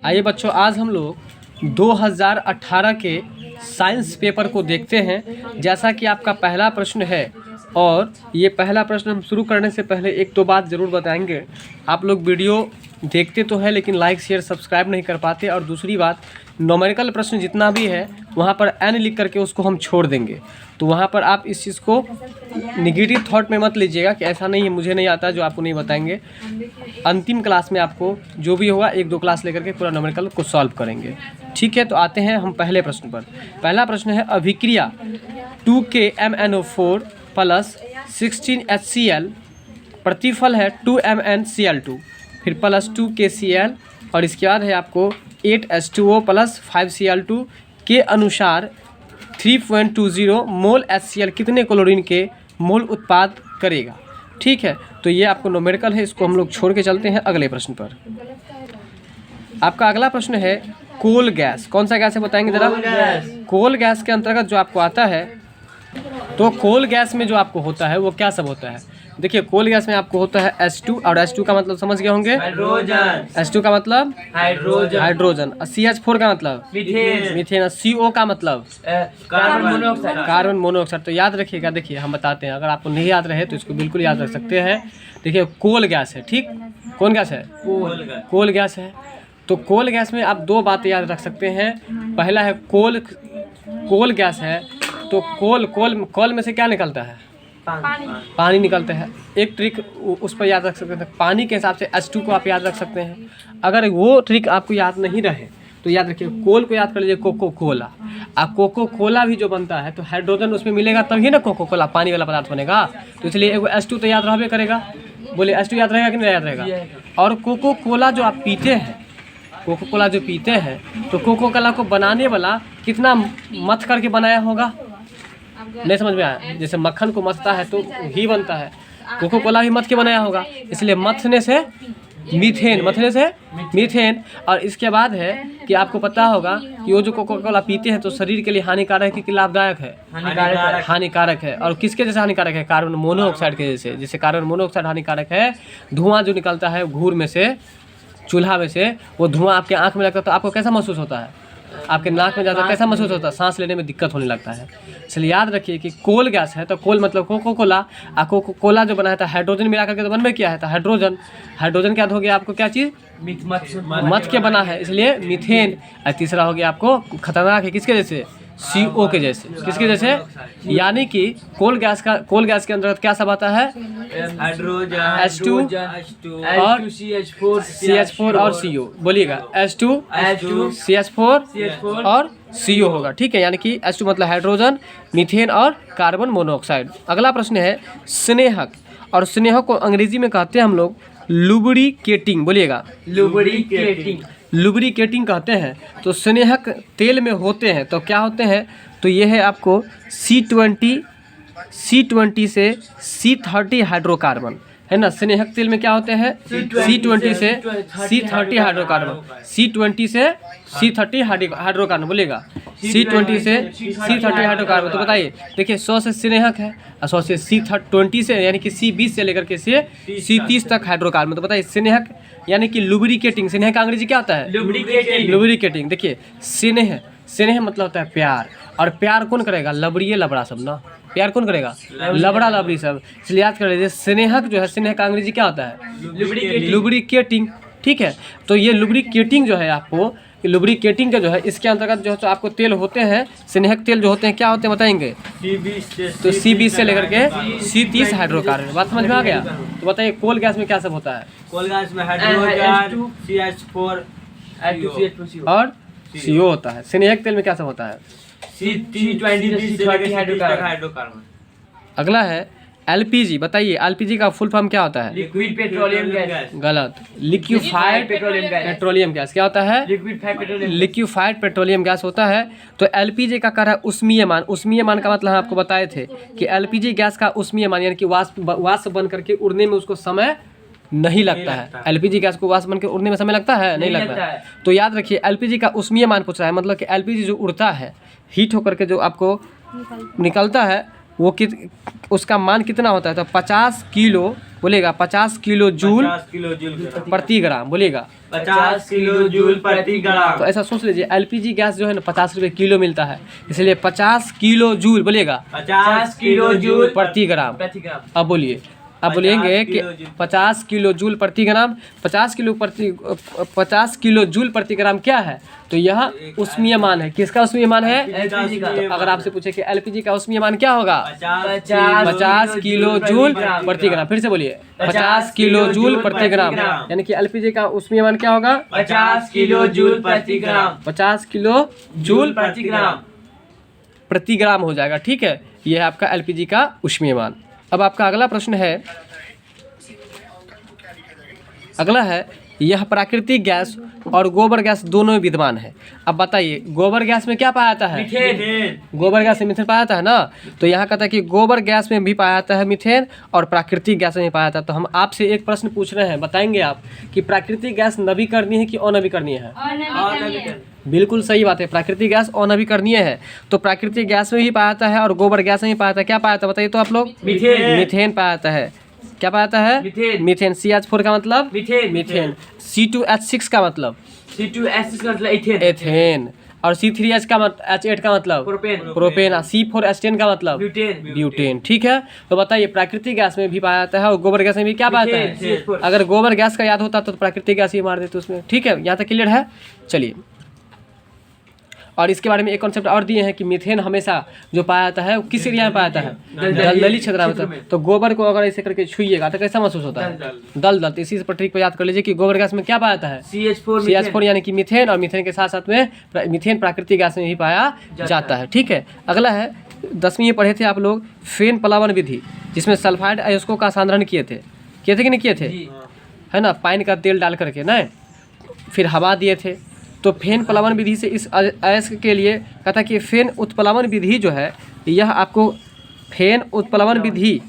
आइए बच्चों, आज हम लोग 2018 के साइंस पेपर को देखते हैं। जैसा कि आपका पहला प्रश्न है, और ये पहला प्रश्न हम शुरू करने से पहले एक दो बात ज़रूर बताएंगे। आप लोग वीडियो देखते तो हैं लेकिन लाइक शेयर सब्सक्राइब नहीं कर पाते। और दूसरी बात, न्यूमेरिकल प्रश्न जितना भी है वहाँ पर एन लिख करके उसको हम छोड़ देंगे। तो वहाँ पर आप इस चीज़ को निगेटिव थॉट में मत लीजिएगा कि ऐसा नहीं है, मुझे नहीं आता जो आपको नहीं बताएंगे। अंतिम क्लास में आपको जो भी होगा एक दो क्लास लेकर के पूरा न्यूमेरिकल को सॉल्व करेंगे। ठीक है, तो आते हैं हम पहले प्रश्न पर। पहला प्रश्न है, अभिक्रिया 2KMnO4 प्लस 16HCl, प्रतिफल है 2MnCl2, फिर प्लस 2KCl, और इसके बाद है आपको 8H2O प्लस 5Cl2 के अनुसार 3.20 मोल HCl कितने क्लोरीन के मोल उत्पाद करेगा। ठीक है, तो ये आपको न्यूमेरिकल है, इसको हम लोग छोड़ के चलते हैं अगले प्रश्न पर। आपका अगला प्रश्न है, कोल गैस। कौन सा गैस है बताएंगे जरा? कोल गैस के अंतर्गत जो आपको आता है, तो कोल गैस में जो आपको होता है वो क्या सब होता है? देखिए, कोल गैस में आपको होता है H2, और H2 का मतलब समझ गए होंगे, हाइड्रोजन। H2 का मतलब हाइड्रोजन। CH4 का मतलब मीथेन। CO का मतलब कार्बन मोनोऑक्साइड। तो याद रखिएगा, देखिए हम बताते हैं, अगर आपको नहीं याद रहे तो इसको बिल्कुल याद रख सकते हैं। देखिए, कोल गैस है, ठीक, कौन गैस है? कोल गैस है। तो कोल गैस में आप दो बातें याद रख सकते हैं। पहला है कोल गैस है, तो कोल में से क्या निकलता है? पानी निकलता है। एक ट्रिक उस पर याद रख सकते हैं, पानी के हिसाब से H2 को आप याद रख सकते हैं। अगर वो ट्रिक आपको याद नहीं रहे तो याद रखिए, कोल को याद कर लीजिए कोको कोला। अब कोको कोला भी जो बनता है तो हाइड्रोजन उसमें मिलेगा तभी ना कोको कोला पानी वाला पदार्थ बनेगा। तो इसलिए एगो H2 तो याद रहबे करेगा। बोले H2 याद रहेगा कि नहीं याद रहेगा? और कोको कोला जो आप पीते हैं, कोको कोला जो पीते हैं, तो कोको कोला को बनाने वाला कितना मथ करके बनाया होगा? नहीं समझ में आया? जैसे मक्खन को मथता है तो घी बनता है, कोको कोला भी मथ के बनाया होगा, इसलिए मथने से मीथेन। और इसके बाद है कि आपको पता होगा कि वो जो कोको कोला पीते हैं तो शरीर के लिए हानिकारक है कि लाभदायक है? हानिकारक है। और किसके जैसे हानिकारक है? कार्बन मोनोऑक्साइड के जैसे। जैसे कार्बन मोनोऑक्साइड हानिकारक है, धुआं जो निकलता है घूर में से, चूल्हा में से, वो धुआं आपके आँख में लगता है तो आपको कैसा महसूस होता है? आपके नाक में जाता है, कैसा महसूस होता है? सांस लेने में दिक्कत होने लगता है। इसलिए याद रखिए कि कोल गैस है तो कोल मतलब कोको कोला, और कोको कोला जो बनाया था हाइड्रोजन मिला करके तो बन में किया है, तो हाइड्रोजन क्या हो गया आपको? क्या चीज़? मथ के बना है, इसलिए मीथेन। और तीसरा हो गया आपको खतरनाक है, किसके जैसे? CO के जैसे। किसके जैसे? यानी कि कोल गैस के अंतर्गत क्या सब आता है? हाइड्रोजन, H2 और CH4 और CO। बोलिएगा, H2 CH4 और CO होगा। ठीक है, यानी कि H2 मतलब हाइड्रोजन, मीथेन और कार्बन मोनोऑक्साइड। अगला प्रश्न है, स्नेहक। और स्नेहक को अंग्रेजी में कहते हैं हम लोग लुब्रिकेटिंग। बोलिएगा, लुब्रिकेटिंग कहते हैं। तो स्नेहक तेल में होते हैं तो क्या होते हैं? तो ये है आपको C20 से C30 हाइड्रोकार्बन, है ना। स्नेहक तेल में क्या होते हैं? C20 से C30 हाइड्रोकार्बन, C20 से C30 हाइड्रोकार्बन। बोलेगा, C20 से C30 हाइड्रोकार्बन। तो बताइए, देखिए 100 से स्नेहक है और 100 से C20 से, यानी कि C20 से लेकर के C30 तक हाइड्रोकार्बन। तो बताइए, स्नेहक यानी कि लुब्रिकेटिंग। स्नेह का अंग्रेजी क्या होता है? लुब्रिकेटिंग। देखिए, स्नेह मतलब होता है प्यार, और प्यार कौन करेगा? लबड़िए लबड़ा सब ना। प्यार कौन करेगा? लबड़ा लबड़ी सब। इसलिए याद कर लीजिए, स्नेहक जो है, स्नेह का अंग्रेजी क्या होता है? लुब्रिकेटिंग। ठीक है, तो ये लुब्रिकेटिंग जो है आपको, लुब्रिकेटिंग का जो है, इसके अंतर्गत जो है तो आपको तेल होते हैं, स्नेहक तेल जो होते हैं क्या होते हैं बताएंगे? तो C20 से लेकर के C30 हाइड्रोकार्बन। बात समझ में आ गया? तो बताइए, कोल गैस में क्या सब होता है? कोल गैस में हाइड्रोजन, CH4 और CO होता है। स्नेहक तेल में क्या सब होता है? C20 hydrocarbon. अगला है LPG। बताइए, LPG का फुल फॉर्म क्या होता है? Liquid petroleum gas. गलत, लिक्विफाइड पेट्रोलियम गैस। क्या होता है? लिक्विफाइड पेट्रोलियम गैस होता है। तो LPG का कह रहा है उष्मीयमान। उष्मीयमान का मतलब हम आपको बताए थे कि LPG गैस का उष्मीयमान यानी कि वाष्प बन करके उड़ने में उसको समय नहीं लगता है। LPG गैस को वाष्प बन के उड़ने में समय लगता है? नहीं लगता है। तो याद रखिए, LPG का उष्मीयमान पूछ रहा है, मतलब कि LPG जो उड़ता है, हीट होकर के जो आपको निकलता है, वो उसका मान कितना होता है, तो 50 किलो बोलेगा 50 किलो जूल 50 किलो जूल प्रति ग्राम बोलेगा 50 किलो जूल प्रति ग्राम। तो ऐसा सोच लीजिए एलपीजी गैस जो है ना 50 रुपये किलो मिलता है, इसलिए 50 किलो जूल बोलेगा 50 किलो जूल प्रति ग्राम। अब बोलिए, अब बोलेंगे कि 50 किलो जूल प्रति ग्राम, 50 किलो जूल प्रति ग्राम क्या है, तो यह ऊष्मीय मान है। किसका ऊष्मीय मान है? एलपीजी का। तो अगर आपसे पूछे कि एलपीजी का ऊष्मीय मान क्या होगा, 50 किलो जूल प्रति ग्राम। फिर से बोलिए 50 किलो जूल प्रति ग्राम, यानी कि एलपीजी का ऊष्मीय मान क्या होगा, 50 किलो जूल प्रति ग्राम। 50 किलो जूल प्रति ग्राम प्रति ग्राम हो जाएगा। ठीक है, यह है आपका एलपीजी का ऊष्मीय मान। अब आपका अगला प्रश्न है, अगला है यह प्राकृतिक गैस और गोबर गैस दोनों में विद्यमान है। अब बताइए गोबर गैस में क्या पाया जाता है, मीथेन। गोबर गैस में मीथेन पाया जाता है ना, तो यहाँ कहता है कि गोबर गैस में भी पाया जाता है मीथेन और प्राकृतिक गैस में भी पाया जाता है। तो हम आपसे एक प्रश्न पूछ रहे हैं, बताएंगे आप कि प्राकृतिक गैस नवीकरणीय है कि अनवीकरणीय है? बिल्कुल सही बात है, प्राकृतिक गैस अनवीकरणीय है। तो प्राकृतिक गैस में भी पाया जाता है और गोबर गैस में भी पाया जाता है। क्या पाया जाता है बताइए तो आप लोग? मीथेन पाया जाता है। क्या पाया जाता है? मीथेन। CH4 का मतलब मीथेन। C2H6 का मतलब C2H6 का मतलब एथेन। और C3H का H8 का मतलब प्रोपेन। C4H10 का मतलब ब्यूटेन। ठीक है, तो बताइए प्राकृतिक गैस में भी पाया जाता है और गोबर गैस में भी क्या पाया जाता है? अगर गोबर गैस का याद होता तो प्राकृतिक गैस ही मार देते उसमें। ठीक है, यहाँ तक क्लियर है? चलिए, और इसके बारे में एक कॉन्सेप्ट और दिए हैं कि मीथेन हमेशा जो पाया जाता है वो किस एरिया में पाया जाता है? दलदली क्षेत्र में होता है। तो गोबर को अगर ऐसे करके छुइएगा तो कैसा महसूस होता है? दलदल। तो इसी पर ट्रिक पे याद कर लीजिए कि गोबर गैस में क्या पाया जाता है? CH4 यानी कि मीथेन, और मीथेन के साथ साथ में मीथेन प्राकृतिक गैस में भी पाया जाता है। ठीक है, अगला है 10वीं में पढ़े थे आप लोग फेन प्लावन विधि, जिसमें सल्फाइड अयस्कों का सांद्रण किए थे कि नहीं किए थे? है ना, पाइन का तेल डाल करके ना, फिर हवा दिए थे। तो फेन प्लावन विधि से इस अयस्क के लिए कहता कि फेन उत्प्लावन विधि जो है, यह आपको फेन उत्प्लावन विधि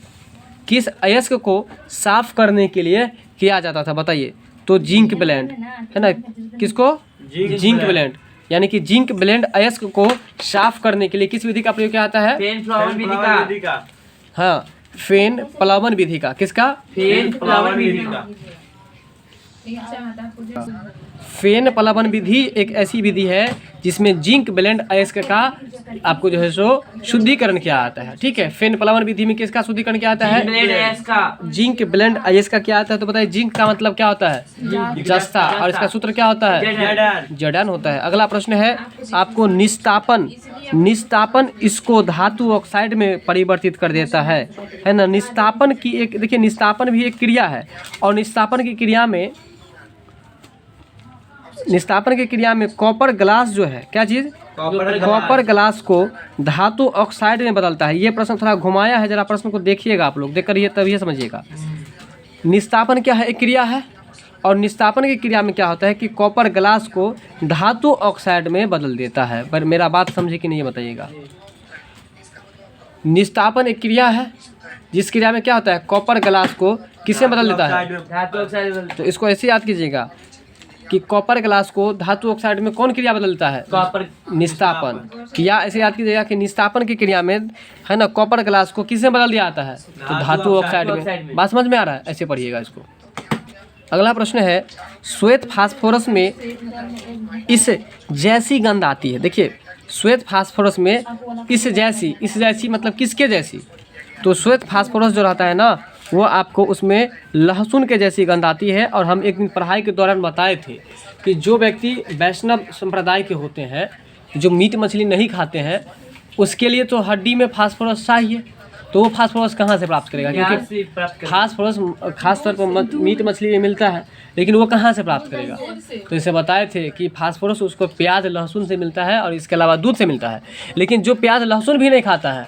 किस अयस्क को साफ करने के लिए किया जाता था बताइए? तो जिंक ब्लेंड है ना, किसको? जिंक ब्लेंड, यानी कि जिंक ब्लेंड अयस्क को साफ करने के लिए किस विधि का प्रयोग किया जाता है? फेन प्लावन विधि का। हाँ, फेन प्लावन विधि का। किसका? फेन प्लावन विधि का। फेन प्लावन विधि एक ऐसी विधि है जिसमें जिंक ब्लेंड अयस्क का आपको जो है सो शुद्धिकरण किया जाता है। ठीक है, फेन प्लावन विधि में किसका शुद्धिकरण किया जाता है? जिंक ब्लेंड अयस्क का क्या आता है? तो बताइए जिंक का मतलब क्या होता है? जस्ता। और इसका सूत्र क्या होता है? जड़न होता है। अगला प्रश्न है आपको निस्तापन इसको धातु ऑक्साइड में परिवर्तित कर देता है ना। निस्तापन की एक देखिए, निस्तापन भी एक क्रिया है और निस्तापन की क्रिया में कॉपर ग्लास जो है, क्या चीज़? कॉपर ग्लास को धातु ऑक्साइड में बदलता है। ये प्रश्न थोड़ा घुमाया है, जरा प्रश्न को देखिएगा आप लोग, देख कर ये तभी समझिएगा। निस्तापन क्या है? एक क्रिया है, और निस्तापन की क्रिया में क्या होता है कि कॉपर ग्लास को धातु ऑक्साइड में बदल देता है। पर मेरा बात समझे कि नहीं बताइएगा। निस्तापन एक क्रिया है जिस क्रिया में क्या होता है? कॉपर ग्लास को किससे बदल देता है? धातु ऑक्साइड। तो इसको ऐसे याद कीजिएगा कि कॉपर ग्लास को धातु ऑक्साइड में कौन क्रिया बदलता है? कॉपर। निस्तापन। या ऐसे याद कीजिएगा कि निस्तापन की क्रिया में है ना, कॉपर ग्लास को किससे बदल दिया जाता है? तो धातु ऑक्साइड में। बात समझ में आ रहा है? ऐसे पढ़िएगा इसको। अगला प्रश्न है श्वेत फास्फोरस में इस जैसी गंध आती है। देखिए, श्वेत फास्फोरस में इस जैसी मतलब किसके जैसी? तो श्वेत फास्फोरस जो रहता है ना, वो आपको उसमें लहसुन के जैसी गंध आती है। और हम एक दिन पढ़ाई के दौरान बताए थे कि जो व्यक्ति वैष्णव संप्रदाय के होते हैं, जो मीट मछली नहीं खाते हैं, उसके लिए तो हड्डी में फास्फोरस चाहिए। तो वो फास्फोरस कहाँ से प्राप्त करेगा? क्योंकि फास्फोरस खासतौर पर मीट मछली में मिलता है, लेकिन वो कहाँ से प्राप्त करेगा? तो इसे बताए थे कि फास्फोरस उसको प्याज लहसुन से मिलता है और इसके अलावा दूध से मिलता है। लेकिन जो प्याज लहसुन भी नहीं खाता है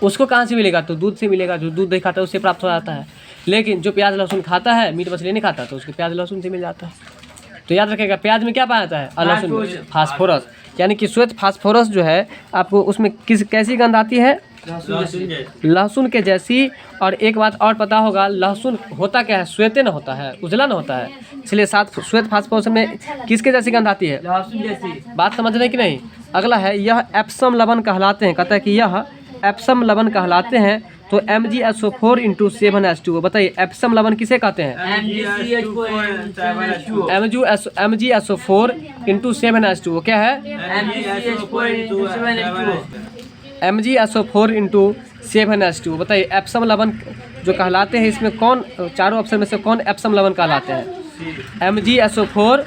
उसको कहाँ से मिलेगा? तो दूध से मिलेगा। जो दूध नहीं खाता है उससे प्राप्त हो जाता है। लेकिन जो प्याज लहसुन खाता है, मीट मछली नहीं खाता, तो उसके प्याज लहसुन से मिल जाता है। तो याद रखिएगा, प्याज में क्या पाया जाता है? लहसुन में फास्फोरस। यानी कि श्वेत फास्फोरस जो है आपको उसमें कैसी गंध आती है? लहसुन के जैसी। और एक बात और पता होगा, लहसुन होता क्या है? श्वेत न होता है, उजला न होता है, इसलिए साथ श्वेत फास्फोरस में किसके जैसी गंध आती है? लहसुन जैसी। बात समझ रहे कि नहीं? अगला है यह एप्सम लवण कहलाते हैं। कहता है कि यह एप्सम लवण कहलाते हैं तो MgSO4 इंटू 7H2O। बताइए एप्सम लवण किसे कहते हैं? MgSO4 इंटू 7H2O क्या है? MgSO4 into 7H2O। बताइए एप्सम लवण जो कहलाते हैं इसमें कौन, चारों ऑप्शन में से कौन एप्सम लवण कहलाते हैं? MgSO4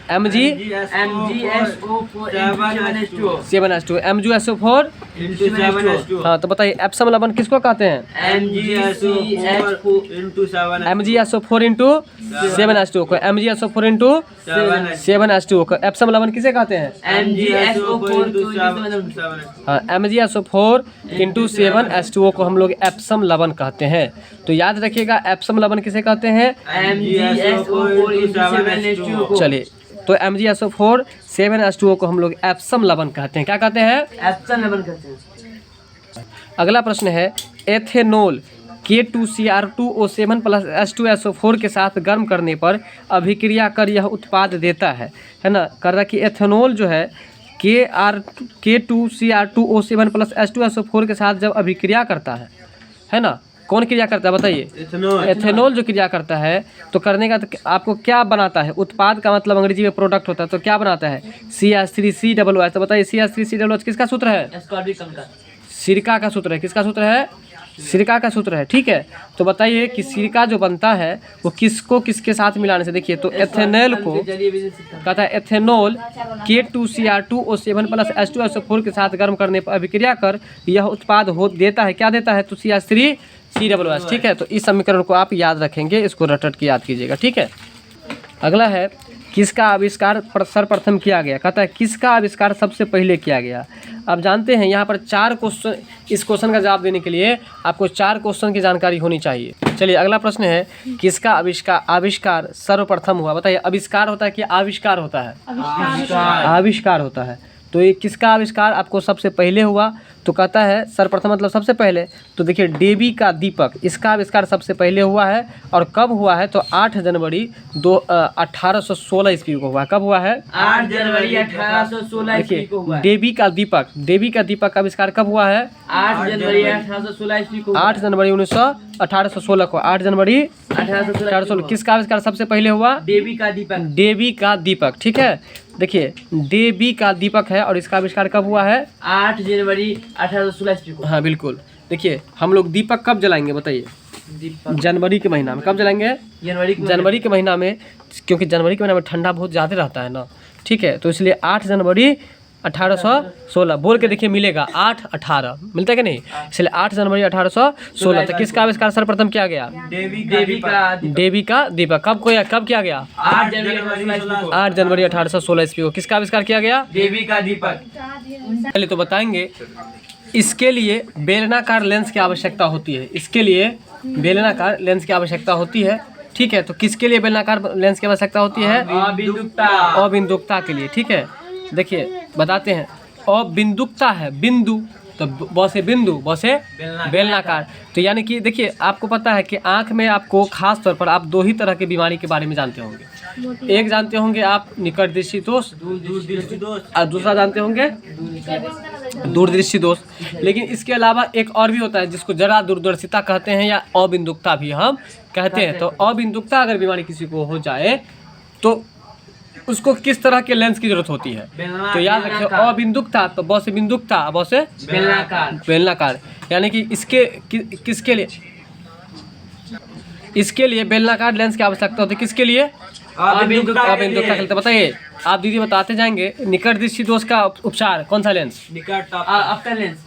MgSO4 हाँ, तो बताइए एप्सम लवण किसको कहते हैं? MgSO4 इंटू 7H2O को, MgSO4 इंटू 7H2O को एप्सम लवण किसे कहते हैं? हाँ, MgSO4 इंटू 7H2O को हम लोग एप्सम लवण कहते हैं। तो याद रखिएगा एप्सम लवण किसे कहते हैं? चलिए, तो MgSO4 7H2O को हम लोग एप्सम लवण कहते हैं। क्या कहते हैं? एप्सम लवण कहते हैं। अगला प्रश्न है एथेनॉल K2Cr2O7 प्लस H2SO4 के साथ गर्म करने पर अभिक्रिया कर यह उत्पाद देता है ना। कर रहा कि एथेनॉल जो है K2Cr2O7 प्लस H2SO4 के साथ जब अभिक्रिया करता है ना, कौन क्रिया करता है बताइए? एथेनॉल जो क्रिया करता है तो करने का तो आपको क्या बनाता है? उत्पाद का मतलब अंग्रेजी में प्रोडक्ट होता है, तो क्या बनाता है? CH3COOH। तो बताइए CH3COOH किसका सूत्र है? सिरका का सूत्र है। किसका सूत्र है? सिरका का सूत्र है। ठीक है, तो बताइए कि सिरका जो बनता है वो किसको किसके साथ मिलाने से? देखिए, तो एथेनॉल को कहता है एथेनॉल K2Cr2O7 प्लस H2SO4 के साथ गर्म करने पर अभिक्रिया कर यह उत्पाद देता है। क्या देता है? तो CH3COOH। ठीक है, तो इस समीकरण को आप याद रखेंगे, इसको रट के याद कीजिएगा। ठीक है, अगला है किसका आविष्कार सर्वप्रथम किया गया? कहता है किसका आविष्कार सबसे पहले किया गया? आप जानते हैं यहाँ पर 4 क्वेश्चन, इस क्वेश्चन का जवाब देने के लिए आपको 4 क्वेश्चन की जानकारी होनी चाहिए। चलिए अगला प्रश्न है किसका आविष्कार सर्वप्रथम हुआ? बताइए आविष्कार होता है कि आविष्कार होता है? आविष्कार होता है। तो ये किसका आविष्कार आपको सबसे पहले हुआ? तो कहता है सर्वप्रथम मतलब सबसे पहले। तो देखिए डेवी का दीपक, इसका आविष्कार सबसे पहले हुआ है। और कब हुआ है? तो 8 जनवरी 1816 ईस्वी को हुआ। कब हुआ है? 8 जनवरी 1816 ईस्वी को हुआ। डेवी का दीपक का आविष्कार कब हुआ है? 8 जनवरी 1816 ईस्वी को। 8 जनवरी 1816 को। 8 जनवरी 1816 किसका आविष्कार सबसे पहले हुआ? डेवी का दीपक। ठीक है, देखिए डेवी का दीपक है और इसका आविष्कार कब हुआ है? 8 जनवरी 1816 ईस्वी को। हाँ बिल्कुल। देखिए हम लोग दीपक कब जलाएंगे बताइए? जनवरी के महीना में। कब जलाएंगे? जनवरी के महीना में, क्योंकि जनवरी के महीना में ठंडा बहुत ज़्यादा रहता है ना। ठीक है, तो इसलिए 8 जनवरी 1816 बोल के देखिए मिलेगा 8-18 मिलता है कि नहीं? इसलिए 8 जनवरी 1816। तो किसका आविष्कार सर्वप्रथम किया गया? डेवी का दीपक। कब किया गया? 8 जनवरी 1816 ईस्वी को। किसका आविष्कार किया गया? डेवी का दीपक। पहले तो बताएंगे इसके लिए बेलनाकार लेंस की आवश्यकता होती है। इसके लिए बेलनाकार लेंस की आवश्यकता होती है। ठीक है, तो किसके लिए बेलनाकार लेंस की आवश्यकता होती है? अबिंदुकता के लिए। ठीक है, देखिए बताते हैं। अबिंदुकता है बिंदु, तो बसे बिंदु, बसे बेलनाकार। तो यानी कि देखिए आपको पता है कि आँख में आपको खास तौर पर आप 2 ही तरह की बीमारी के बारे में जानते होंगे। एक जानते होंगे आप निकट दृष्टि दोष, और दूसरा जानते होंगे दूरदृष्टि दोष। लेकिन इसके अलावा एक और भी होता है जिसको जरा दूरदर्शिता कहते हैं या अबिंदुकता भी हम कहते हैं। तो अबिंदुकता अगर बीमारी किसी को हो जाए तो उसको किस तरह के लेंस की जरूरत होती है? तो याद रखिए अबिंदुकता तो बस बिंदुकता, बस बेलनाकार। यानी कि किसके लिए? इसके लिए बेलनाकार लेंस की आवश्यकता होती है। किसके लिए? अबिंदुकता के लिए। बताइए आप दीदी बताते जाएंगे निकट दृष्टि दोष का उपचार कौन सा लेंस? Upper lens.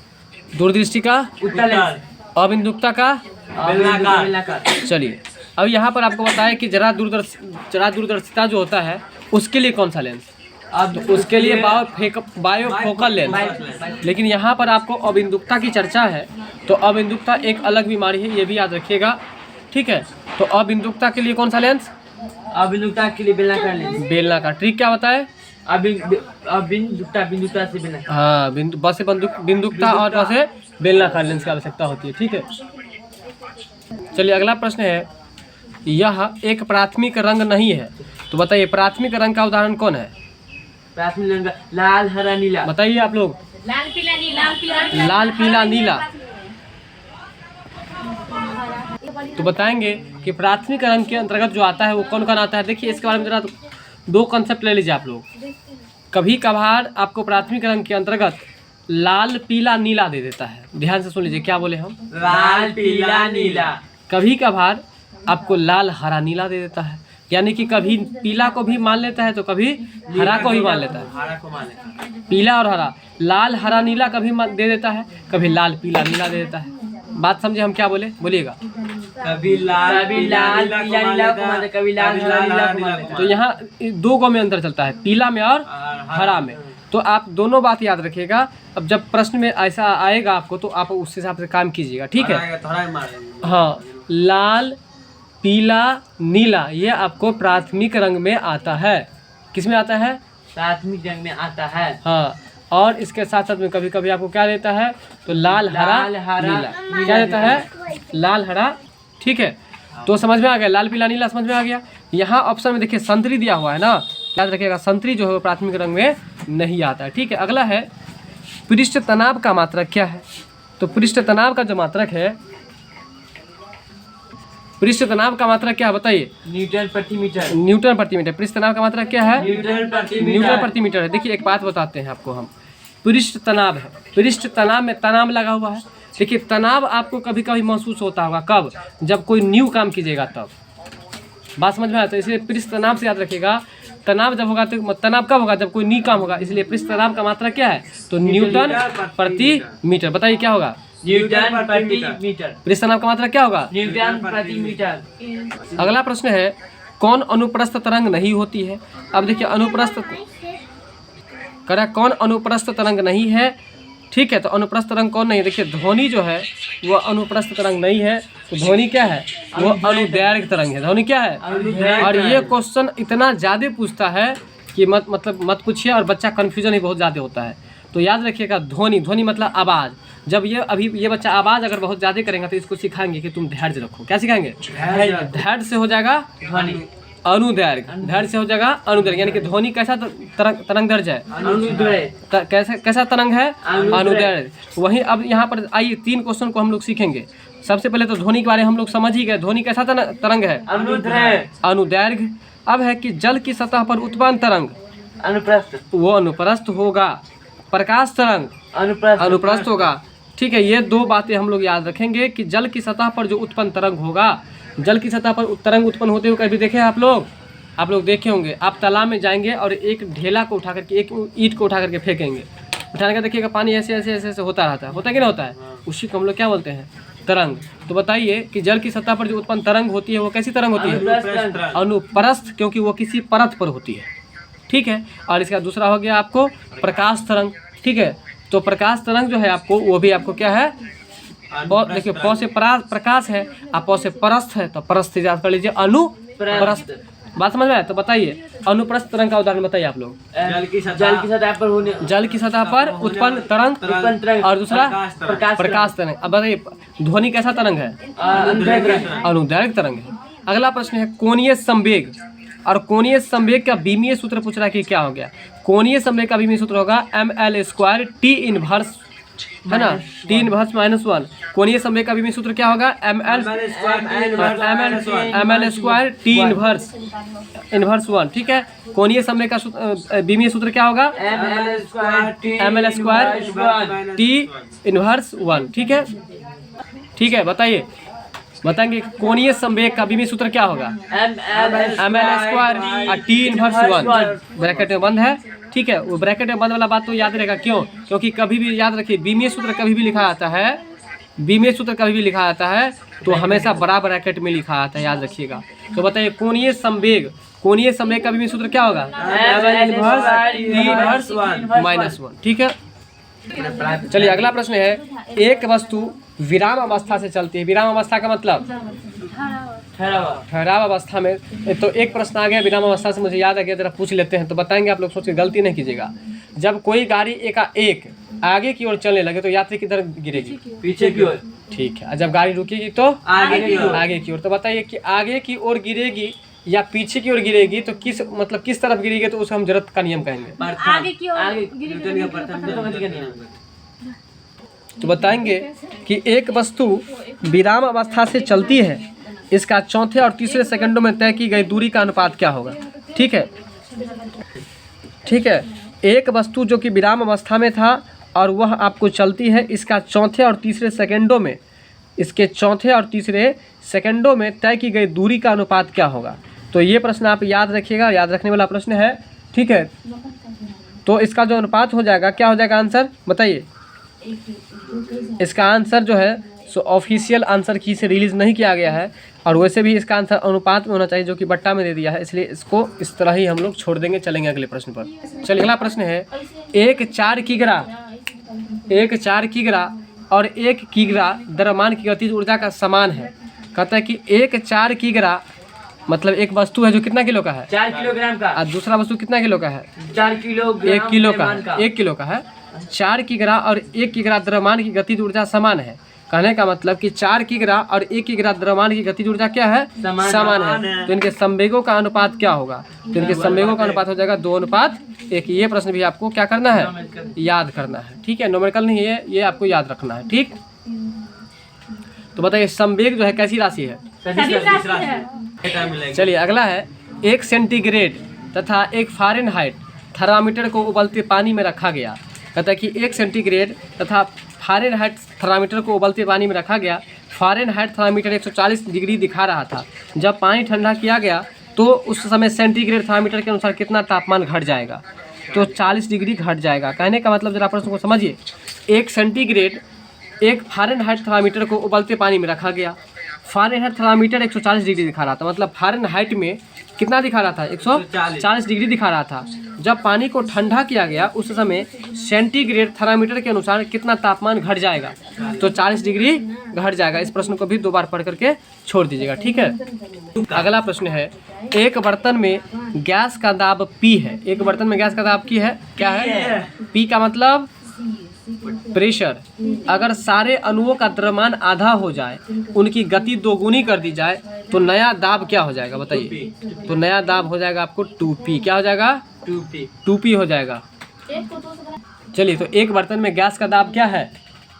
दूरदृष्टि का उत्तर लेंस। अबिंदुकता का बेलनाकार। चलिए अब यहाँ पर आपको बताया कि जरा दूरदर्शिता जो होता है उसके लिए कौन सा लेंस? तो उसके लिए बायोफोकल लेंस। लेकिन यहाँ पर आपको अबिंदुकता की चर्चा है, तो अबिंदुकता एक अलग बीमारी है, ये भी याद रखिएगा। ठीक है, तो अबिंदुकता के लिए कौन सा लेंस? अबिंदुकता के लिए बेलनाकार लेंस। बेलनाकार। ट्रिक क्या होता है? बिंदुकता से बेलनाकार। हाँ, बिंदुकता और बसे बेलनाकार लेंस की आवश्यकता होती है। ठीक है, चलिए अगला प्रश्न है यह एक प्राथमिक रंग नहीं है। तो बताइए प्राथमिक रंग का उदाहरण कौन है? प्राथमिक रंग लाल, हरा, नीला। बताइए आप लोग। लाल, पीला, नीला। लाल पीला नीला। तो बताएंगे कि प्राथमिक रंग के अंतर्गत जो आता है वो कौन कौन आता है। देखिए इसके बारे में जरा दो कंसेप्ट ले लीजिए आप लोग। कभी कभार आपको प्राथमिक रंग के अंतर्गत लाल पीला नीला दे देता है। ध्यान से सुन लीजिए, क्या बोले हम? लाल पीला नीला। कभी कभार आपको लाल हरा नीला दे देता है, यानी कि कभी पीला को भी मान लेता है तो कभी हरा को भी मान लेता है। हरा को मान लेता है। पीला और हरा, लाल हरा नीला कभी दे देता है, कभी लाल पीला नीला दे देता है। बात समझे हम क्या बोले? बोलिएगा। कभी लाल पीला नीला को मान, कभी लाल हरा नीला को मान। तो यहाँ दो गो में अंतर चलता है, पीला में और हरा में। तो आप दोनों बात याद रखिएगा। अब जब प्रश्न में ऐसा आएगा आपको तो आप उस हिसाब से काम कीजिएगा, ठीक है? हाँ, लाल पीला नीला ये आपको प्राथमिक रंग में आता है। किस में आता है? प्राथमिक रंग में आता है। हाँ, और इसके साथ साथ में कभी कभी आपको क्या देता है? तो लाल हरा नीला क्या देता है? लाल हरा, ठीक है? तो समझ में आ गया, लाल पीला नीला समझ में आ गया। यहाँ ऑप्शन में देखिए संतरी दिया हुआ है ना, याद रखिएगा संतरी जो है वो प्राथमिक रंग में नहीं आता है, ठीक है? अगला है पृष्ठ तनाव का मात्रक क्या है? तो पृष्ठ तनाव का जो मात्रक है, पृष्ठ तनाव का मात्रक क्या है बताइए? न्यूटन प्रति मीटर। न्यूटन प्रति मीटर। पृष्ठ तनाव का मात्रक क्या है? न्यूटन प्रति न्यूटन प्रति मीटर है। देखिए एक बात बताते हैं आपको हम, पृष्ठ तनाव है, पृष्ठ तनाव में तनाव लगा हुआ है। देखिए तनाव आपको कभी कभी महसूस होता होगा, कब? जब कोई न्यू काम कीजिएगा तब। बात समझ में आया? तो इसलिए पृष्ठ तनाव से याद रखिएगा, तनाव जब होगा तो तनाव कब होगा? जब कोई न्यू काम होगा। इसलिए पृष्ठ तनाव का मात्रा क्या है? तो न्यूटन प्रति मीटर। बताइए क्या होगा? न्यूटन प्रति मीटर। पृष्ठ तनाव का मात्रा क्या होगा? न्यूटन प्रति मीटर। अगला प्रश्न है, कौन अनुप्रस्थ तरंग नहीं होती है? अब देखिए अनुप्रस्थ करा, कौन अनुप्रस्थ तरंग नहीं है, ठीक है? तो अनुप्रस्थ तरंग कौन नहीं है? देखिए ध्वनि जो है वो अनुप्रस्थ तरंग नहीं है, तो ध्वनि क्या है? वो अनुदैर्घ्य तरंग है। ध्वनि क्या है? और ये क्वेश्चन इतना ज़्यादा पूछता है कि मत पूछिए, और बच्चा कन्फ्यूजन ही बहुत ज़्यादा होता है। तो याद रखिएगा ध्वनि, ध्वनि मतलब आवाज़। जब ये बच्चा आवाज़ अगर बहुत ज़्यादा करेगा तो इसको सिखाएंगे कि तुम धैर्य रखो। क्या सिखाएंगे? धैर्य से हो जाएगा ध्वनि। अनुदैर्घ्य, धैर्य से हो जाएगा अनुदैर्घ्य, यानी कि ध्वनि कैसा तरंग दर्ज है? अनुदैर्घ्य। कैसा तरंग है? अनुदैर्घ्य। वहीं अब यहाँ पर आइए 3 क्वेश्चन को हम लोग सीखेंगे। सबसे पहले तो ध्वनि के बारे में हम लोग समझ ही गए, ध्वनि कैसा तरंग है? अनुदैर्घ्य। अब है कि जल की सतह पर उत्पन्न तरंग अनुप्रस्थ, वो अनुप्रस्थ होगा। प्रकाश तरंग अनुप्रस्थ होगा, ठीक है? ये 2 बातें हम लोग याद रखेंगे कि जल की सतह पर जो उत्पन्न तरंग होगा, जल की सतह पर तरंग उत्पन्न होते हुए कभी देखे आप लोग देखे होंगे। आप तालाब में जाएंगे और एक ढेला को उठा करके, एक ईंट को उठा करके फेंकेंगे, उठाने का देखिएगा पानी ऐसे ऐसे ऐसे ऐसे होता रहता है, होता कि नहीं होता है? उसी को हम लोग क्या बोलते हैं? तरंग। तो बताइए कि जल की सतह पर जो उत्पन्न तरंग होती है वो कैसी तरंग होती है? अनुप्रस्थ, क्योंकि वो किसी परत पर होती है, ठीक है? और इसका दूसरा हो गया आपको प्रकाश तरंग, ठीक है? तो प्रकाश तरंग जो है आपको, वो भी आपको क्या है? देखिए प से प्रकाश है, आप प से परस्थ है, तो परस्थ से याद कर लीजिए अनुप्रस्थ। बात समझ में आया? तो बताइए अनुप्रस्थ तरंग का उदाहरण बताइए आप लोग। जल की सतह पर होने, जल की सतह पर उत्पन्न तरंग, और दूसरा प्रकाश तरंग। अब बताइए ध्वनि कैसा तरंग है? अनुदैर्घ्य तरंग है। अगला प्रश्न है कोणीय संवेग, और कोणीय संवेग का बीमीय सूत्र पूछ रहा है कि क्या हो गया? कोणीय संवेग का बीमीय सूत्र होगा ml² T इनवर्स, है ना? T inverse -1। कोणीय संवेग का बीमीय सूत्र क्या होगा? ml² T इनवर्स 1, ठीक है? कोणीय संवेग का बीमीय सूत्र क्या होगा? ml² T इनवर्स 1, ठीक है? ठीक है, बताएंगे कोणीय संवेग का बीमीय सूत्र क्या होगा? ml² T इनवर्स 1, ब्रैकेट में बंद है, ठीक है? वो ब्रैकेट में बंद वाला बात तो याद रहेगा, क्यों? क्योंकि कभी भी याद रखिए बीमीय सूत्र कभी भी लिखा आता है, बीमीय सूत्र कभी भी लिखा आता है तो हमेशा बड़ा ब्रैकेट में लिखा आता है, याद रखिएगा। तो बताइए कोणीय संवेग का बीमीय सूत्र क्या होगा? T इनवर्स -1, ठीक है? चलिए अगला प्रश्न है, एक वस्तु विराम अवस्था से चलती है। विराम अवस्था का मतलब ठहराव अवस्था में। तो एक प्रश्न आ गया विराम अवस्था से, मुझे याद आ गया, जरा पूछ लेते हैं। तो बताएंगे आप लोग, सोच के गलती नहीं कीजिएगा। जब कोई गाड़ी एकाएक आगे की ओर चलने लगे तो यात्री किधर गिरेगी? पीछे की ओर, ठीक है। जब गाड़ी रुकेगी तो आगे की ओर। तो बताइए कि आगे की ओर गिरेगी या पीछे की ओर गिरेगी, तो किस तरफ गिरेगी? तो उसको हम जरूरत का नियम कहेंगे। आगे की ओर न्यूटन का प्रथम नियम। तो बताएंगे कि एक वस्तु विराम अवस्था से चलती है, इसका चौथे और तीसरे सेकंडों में तय की गई दूरी का अनुपात क्या होगा। ठीक है, ठीक है। एक वस्तु जो कि विराम अवस्था में था और वह आपको चलती है, इसका चौथे और तीसरे सेकंडों में, इसके चौथे और तीसरे सेकंडों में तय की गई दूरी का अनुपात क्या होगा। तो ये प्रश्न आप याद रखिएगा, याद रखने वाला प्रश्न है। ठीक है, तो इसका जो अनुपात हो जाएगा, क्या हो जाएगा आंसर बताइए। इसका आंसर जो है सो ऑफिशियल आंसर की से रिलीज़ नहीं किया गया है, और वैसे भी इसका आंसर अनुपात में होना चाहिए जो कि बट्टा में दे दिया है, इसलिए इसको इस तरह ही हम लोग छोड़ देंगे। चलेंगे अगले प्रश्न पर। चलिए अगला प्रश्न है, एक 4 किग्रा और 1 किग्रा द्रव्यमान की गतिज ऊर्जा का समान है। कहता है कि एक 4 किग्रा मतलब एक वस्तु है जो कितना किलो का है, 4 किलोग्राम का, और दूसरा वस्तु कितना किलो का है, 4 किलो, 1 किलो का है, 1 किलो का है। 4 किग्रा और 1 किग्रा द्रव्यमान की गतिज ऊर्जा समान है। कहने का मतलब कि 4 किग्रा और 1 किग्रा द्रव्यमान की गतिज ऊर्जा क्या है, समान है। तो इनके संवेगों का अनुपात क्या होगा, तो इनके संवेगों का अनुपात हो जाएगा 2:1। ये प्रश्न भी आपको क्या करना है, याद करना है। ठीक है, न्यूमेरिकल नहीं है, ये आपको याद रखना है। ठीक, तो बताइए संवेग जो है कैसी राशि है। चलिए अगला है, 1 सेंटीग्रेड तथा 1 फ़ारेनहाइट थर्मामीटर को उबलते पानी में रखा गया। कहता है कि 1 सेंटीग्रेड तथा फ़ारेनहाइट थर्मामीटर को उबलते पानी में रखा गया। फ़ारेनहाइट थर्मामीटर 140 डिग्री दिखा रहा था। जब पानी ठंडा किया गया तो उस समय सेंटीग्रेड थर्मामीटर के अनुसार कितना तापमान घट जाएगा, तो 40 डिग्री घट जाएगा। कहने का मतलब जरा प्रश्न को समझिए, 1 सेंटीग्रेड 1 फ़ारेनहाइट थर्मामीटर को उबलते पानी में रखा गया। फ़ारेनहाइट थर्मामीटर 140 डिग्री दिखा रहा था, मतलब फ़ारेनहाइट में कितना दिखा रहा था, 140 डिग्री दिखा रहा था। जब पानी को ठंडा किया गया उस समय सेंटीग्रेड थर्मामीटर के अनुसार कितना तापमान घट जाएगा, तो 40 डिग्री घट जाएगा। इस प्रश्न को भी 2 बार पढ़ करके छोड़ दीजिएगा। ठीक है, अगला प्रश्न है, एक बर्तन में गैस का दाब P है। एक बर्तन में गैस का दाब क्या है, P का मतलब प्रेशर। अगर सारे अणुओं का द्रव्यमान आधा हो जाए, उनकी गति 2 गुनी कर दी जाए, तो नया दाब क्या हो जाएगा बताइए। तो नया दाब हो जाएगा आपको 2P। क्या हो जाएगा, 2P हो जाएगा। चलिए, तो एक बर्तन में गैस का दाब क्या है,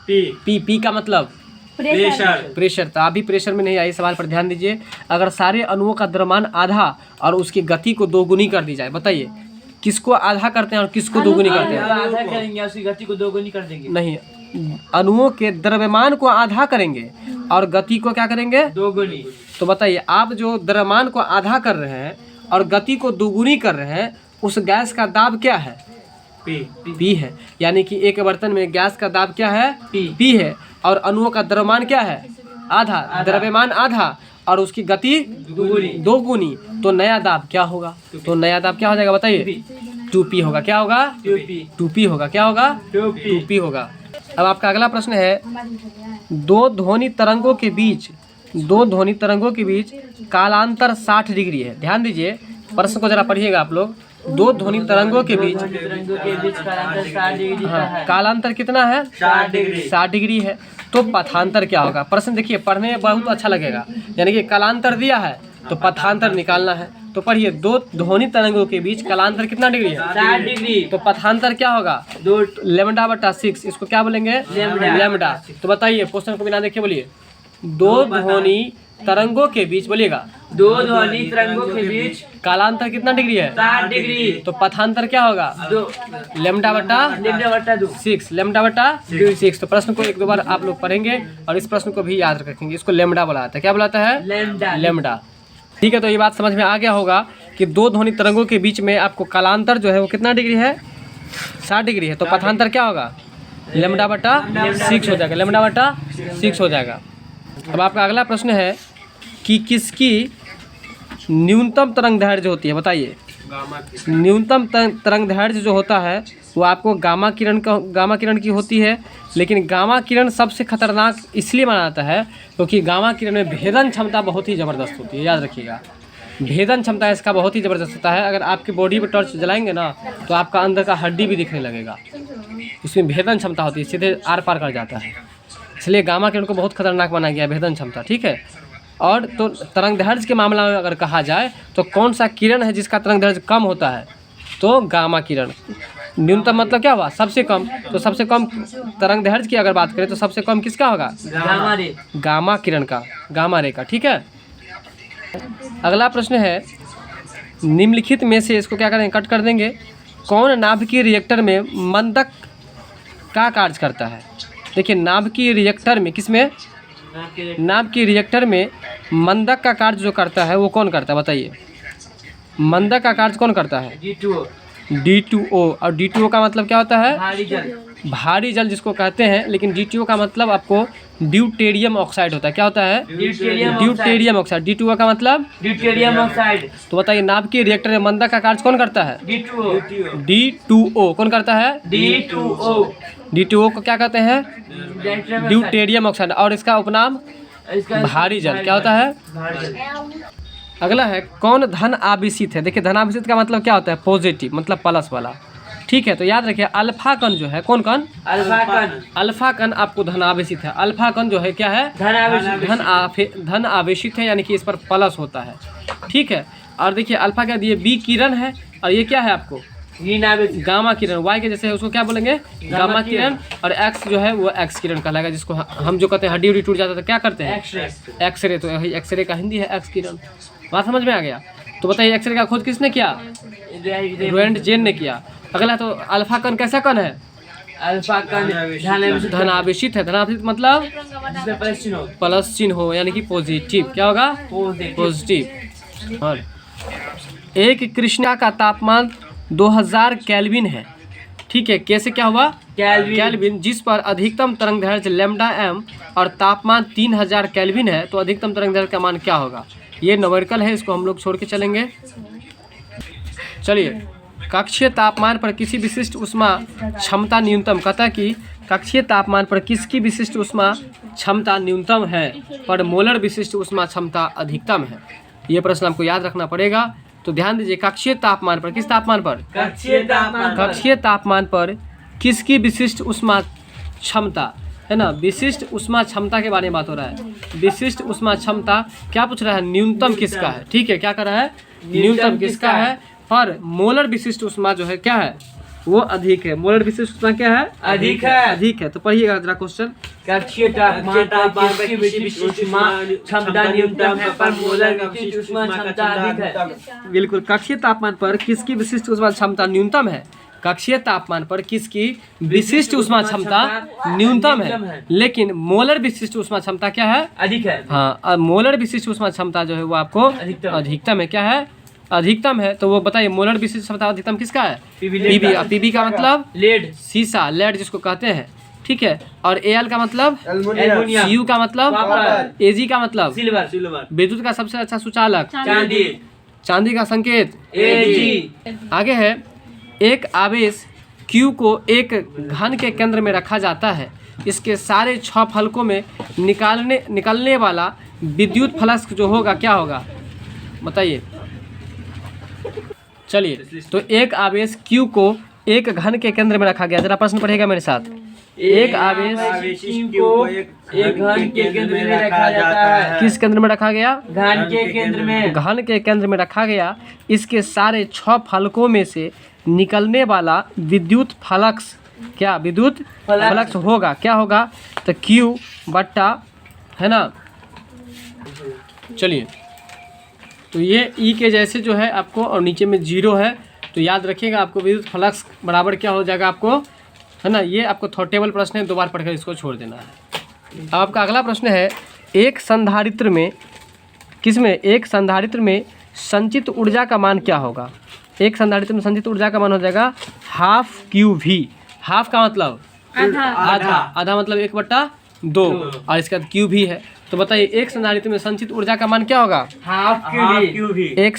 P का मतलब प्रेशर। तो आप भी प्रेशर में नहीं आइए, सवाल पर ध्यान दीजिए। अगर सारे अणुओं का द्रव्यमान आधा और उसकी गति को 2 गुनी कर दी जाए, बताइए किसको आधा करते हैं और किसको 2 गुनी करते हैं। आधा करेंगे, उसकी गति को 2 गुनी कर देंगे। नहीं, अणुओं के द्रव्यमान को आधा करेंगे और गति को क्या करेंगे, 2 गुनी। तो बताइए, आप जो द्रव्यमान को आधा कर रहे हैं और गति को 2 गुनी कर रहे हैं, उस गैस का दाब क्या है, P है। यानी कि एक बर्तन में गैस का दाब क्या है, P है, और अणुओं का द्रव्यमान क्या है, आधा, द्रव्यमान आधा और उसकी गति 2 गुनी। तो नया दाब क्या होगा, तो नया दाब क्या हो जाएगा बताइए, 2P होगा। क्या होगा, 2P होगा। क्या होगा, 2P होगा। अब आपका अगला प्रश्न है, 2 ध्वनि तरंगों के बीच कालांतर 60 डिग्री है। ध्यान दीजिए, प्रश्न को जरा पढ़िएगा आप लोग। 2 ध्वनि तरंगों के बीच कालांतर 60 डिग्री का है। कालांतर कितना है, 60 डिग्री है। तो पथांतर क्या होगा। प्रश्न देखिए, पढ़ने में बहुत अच्छा लगेगा। यानी कि कालांतर दिया है तो पथांतर निकालना है। तो पढ़िए, 2 ध्वनि तरंगों के बीच कालांतर कितना डिग्री है, 60 डिग्री। तो पथांतर क्या होगा, 2 λ/6। इसको क्या बोलेंगे, लैम्बडा। तो बताइए, क्वेश्चन को बिना देखे बोलिए, 2 ध्वनि तरंगों के बीच, बोलिएगा 2 ध्वनि तरंगों के बीच कालांतर कितना डिग्री है, 60 डिग्री। तो पथांतर क्या होगा, λ/6। तो प्रश्न को 1-2 बार आप लोग पढ़ेंगे और इस प्रश्न को भी याद रखेंगे। इसको लैम्बडा बुलाता है। क्या बुलाता है, लैम्बडा। ठीक है, तो ये बात समझ में आ गया होगा कि 2 ध्वनि तरंगों के बीच में आपको कालांतर जो है वो कितना डिग्री है, 60 डिग्री है। तो पथांतर क्या होगा, λ/6 हो जाएगा, λ/6 हो जाएगा। अब आपका अगला प्रश्न है कि किसकी न्यूनतम तरंग दैर्घ्य होती है, बताइए। न्यूनतम तरंग दैर्घ्य जो होता है वो आपको गामा किरण की होती है। लेकिन गामा किरण सबसे खतरनाक इसलिए माना जाता है क्योंकि गामा किरण में भेदन क्षमता बहुत ही ज़बरदस्त होती है। याद रखिएगा, भेदन क्षमता इसका बहुत ही ज़बरदस्त होता है। अगर आपकी बॉडी पर टॉर्च जलाएंगे ना तो आपका अंदर का हड्डी भी दिखने लगेगा। इसमें भेदन क्षमता होती है, सीधे आर पार कर जाता है। इसलिए गामा किरण को बहुत खतरनाक माना गया है, भेदन क्षमता। ठीक है, और तो तरंग दैर्घ्य के मामला में अगर कहा जाए तो कौन सा किरण है जिसका तरंग दैर्घ्य कम होता है, तो गामा किरण। न्यूनतम मतलब क्या हुआ, सबसे कम। तो सबसे कम तरंग दैर्ध्य की अगर बात करें तो सबसे कम किसका होगा, गामा रे। गामा किरण का, गामा रे का। ठीक है, अगला प्रश्न है, निम्नलिखित में से इसको क्या करेंगे, कट कर देंगे। कौन नाभिकीय रिएक्टर में मंदक का कार्य करता है। देखिए नाभिकीय रिएक्टर में, किसमें, नाभिकीय रिएक्टर में मंदक का कार्य जो करता है वो कौन करता है, बताइए। मंदक का कार्य कौन करता है, D2O। D2O। और D2O का मतलब क्या होता है, भारी जल। भारी जल जिसको कहते हैं। लेकिन D2O का मतलब आपको ड्यूटेरियम ऑक्साइड होता है। क्या होता है, ड्यूटेरियम ऑक्साइड। D2O का मतलब ड्यूटेरियम ऑक्साइड। तो बताइए नाभिकीय रिएक्टर में मंदक का कार्य कौन करता है, D2O। D2O कौन करता है, D2O। D2O को क्या कहते हैं, ड्यूटेरियम ऑक्साइड। और इसका उपनाम भारी जल। क्या होता है, भारी जल। अगला है, कौन धन आवेशित है। देखिए धन आवेशित का मतलब क्या होता है, पॉजिटिव, मतलब प्लस वाला। ठीक है, तो याद रखिए अल्फा कण जो है, कौन कण, अल्फा कण। अल्फा कण आपको धन आवेशित है। अल्फा कण जो है क्या है, धन आवेशित है, यानी कि इस पर प्लस होता है। ठीक है, और देखिए अल्फा क्या दिए, बी किरण है, और ये क्या है आपको, गामा किरण। वाई के जैसे है उसको क्या बोलेंगे, गामा किरण। और एक्स जो है वो एक्स किरण कहलाएगा, जिसको हम जो कहते हैं हड्डी उड्डी टूट जाता है तो क्या करते हैं, एक्सरे। तो एक्सरे का हिंदी है एक्स किरण। बात समझ में आ गया। तो बताइए एक्सरे का खोज किसने किया, रोएंटजेन ने किया। अगला तो अल्फा कण कैसा कण है, अल्फा कण धन आवेशित है। धन आवेशित मतलब प्लस चिन्ह हो, यानी कि पॉजिटिव। क्या होगा, पॉजिटिव। और एक कृष्णा का तापमान 2000 केल्विन है। ठीक है, कैसे क्या हुआ, केल्विन, जिस पर अधिकतम तरंग दैर्ध्य लैम्डा एम और तापमान 3000 केल्विन है, तो अधिकतम तरंग दैर्ध्य का मान क्या होगा। ये न्यूमेरिकल है, इसको हम लोग छोड़ के चलेंगे। चलिए, कक्षीय तापमान पर किसी विशिष्ट ऊष्मा क्षमता न्यूनतम, कहता है कि कक्षीय तापमान पर किसकी विशिष्ट ऊष्मा क्षमता न्यूनतम है, पर मोलर विशिष्ट ऊष्मा क्षमता अधिकतम है। ये प्रश्न आपको याद रखना पड़ेगा। तो ध्यान दीजिए, कक्षीय तापमान पर, किस तापमान पर, कक्षीय तापमान पर किसकी विशिष्ट ऊष्मा क्षमता है ना, विशिष्ट ऊष्मा क्षमता के बारे में बात हो रहा है। विशिष्ट ऊष्मा क्षमता क्या पूछ रहा है, न्यूनतम किसका है। ठीक है, क्या कर रहा है, न्यूनतम किसका है, पर मोलर विशिष्ट ऊष्मा जो है क्या है, वो अधिक है। मोलर विशिष्ट ऊष्मा क्या है, अधिक है। अधिक है। तो पढ़िएगा जरा क्वेश्चन, कक्षीय तापमान पर किसकी विशिष्ट ऊष्मा क्षमता न्यूनतम है, पर मोलर विशिष्ट ऊष्मा क्षमता अधिक है। बिल्कुल, कक्षीय तापमान पर किसकी विशिष्ट ऊष्मा क्षमता न्यूनतम है, कक्षीय तापमान पर किसकी विशिष्ट ऊष्मा क्षमता न्यूनतम है, लेकिन मोलर विशिष्ट ऊष्मा क्षमता क्या है, अधिक है। हाँ, और मोलर विशिष्ट ऊष्मा क्षमता जो है वो आपको अधिकतम है। क्या है, अधिकतम है। तो वो बताइए मोलर विशिष्ट क्षमता अधिकतम किसका है, पीबी। पीबी का मतलब लेड, सीसा, लेड जिसको कहते हैं। ठीक है, और एल का मतलब एल्युमिनियम, यू का मतलब कॉपर, एजी का मतलब सिल्वर, विद्युत का सबसे अच्छा सुचालक चांदी, चांदी का संकेत एजी। आगे है, एक आवेश Q को एक घन के केंद्र में रखा जाता है। इसके सारे 6 फलकों में निकलने वाला विद्युत फ्लक्स जो होगा क्या होगा, बताइए। चलिए, तो एक आवेश Q को एक घन के केंद्र में रखा गया। जरा प्रश्न पढ़ेगा मेरे साथ। एक आवेश को एक घन के केंद्र में रखा जाता है। किस केंद्र में रखा गया, घन के केंद्र में, घन के केंद्र में रखा गया। इसके सारे 6 फलकों में से निकलने वाला विद्युत फ्लक्स क्या, विद्युत फ्लक्स होगा क्या होगा, तो Q बट्टा है ना। चलिए, तो ये E के जैसे जो है आपको, और नीचे में 0 है, तो याद रखिएगा आपको विद्युत फ्लक्स बराबर क्या हो जाएगा आपको, है ना। ये आपको थोड़ा टेबल प्रश्न है, 2 बार पढ़कर इसको छोड़ देना है। अब आपका अगला प्रश्न है, एक संधारित्र में, किसमें, एक संधारित्र में संचित ऊर्जा का मान क्या होगा। एक संधारित्र में संचित ऊर्जा का मान हो जाएगा ½ QV। हाफ का मतलब आधा, आधा मतलब 1/2, और इसका QV है। तो बताइए एक संधारित्र में संचित ऊर्जा का मान क्या होगा, हाफ क्यूबी। एक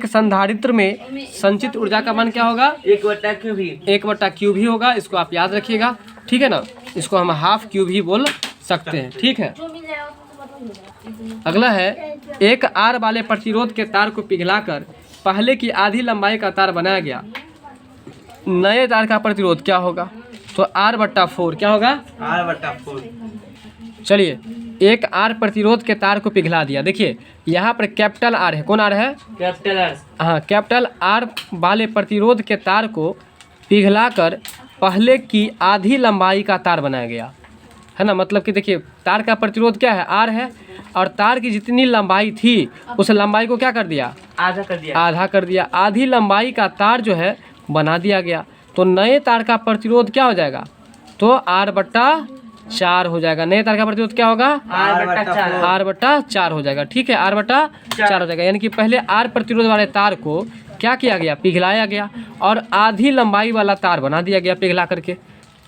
संधारित्र में संचित ऊर्जा का मान क्या होगा, 1/QV। 1/QV होगा। इसको आप याद रखिएगा, ठीक है ना। इसको हम ½ QV बोल सकते हैं, ठीक है। अगला है, एक R वाले प्रतिरोध के तार को पिघलाकर पहले की आधी लंबाई का तार बनाया गया। नए तार का प्रतिरोध क्या होगा, तो R/4 क्या होगा, R/4। चलिए एक आर प्रतिरोध के तार को पिघला दिया। देखिए यहाँ पर कैपिटल आर है, कौन आर है? Capital R. हाँ, कैपिटल आर वाले प्रतिरोध के तार को पिघलाकर पहले की आधी लंबाई का तार बनाया गया, है ना। मतलब कि देखिए तार का प्रतिरोध क्या है? आर है, और तार की जितनी लंबाई थी उस लंबाई को क्या कर दिया? आधा कर दिया। आधा कर दिया। आधी लंबाई का तार जो है बना दिया गया। तो नए तार का प्रतिरोध क्या हो जाएगा? तो R/4 हो जाएगा। नए तार का प्रतिरोध क्या होगा? R/4 हो जाएगा। ठीक है, R/4 हो जाएगा। यानी कि पहले आर प्रतिरोध वाले तार को क्या किया गया? पिघलाया गया, और आधी लंबाई वाला तार बना दिया गया पिघला करके।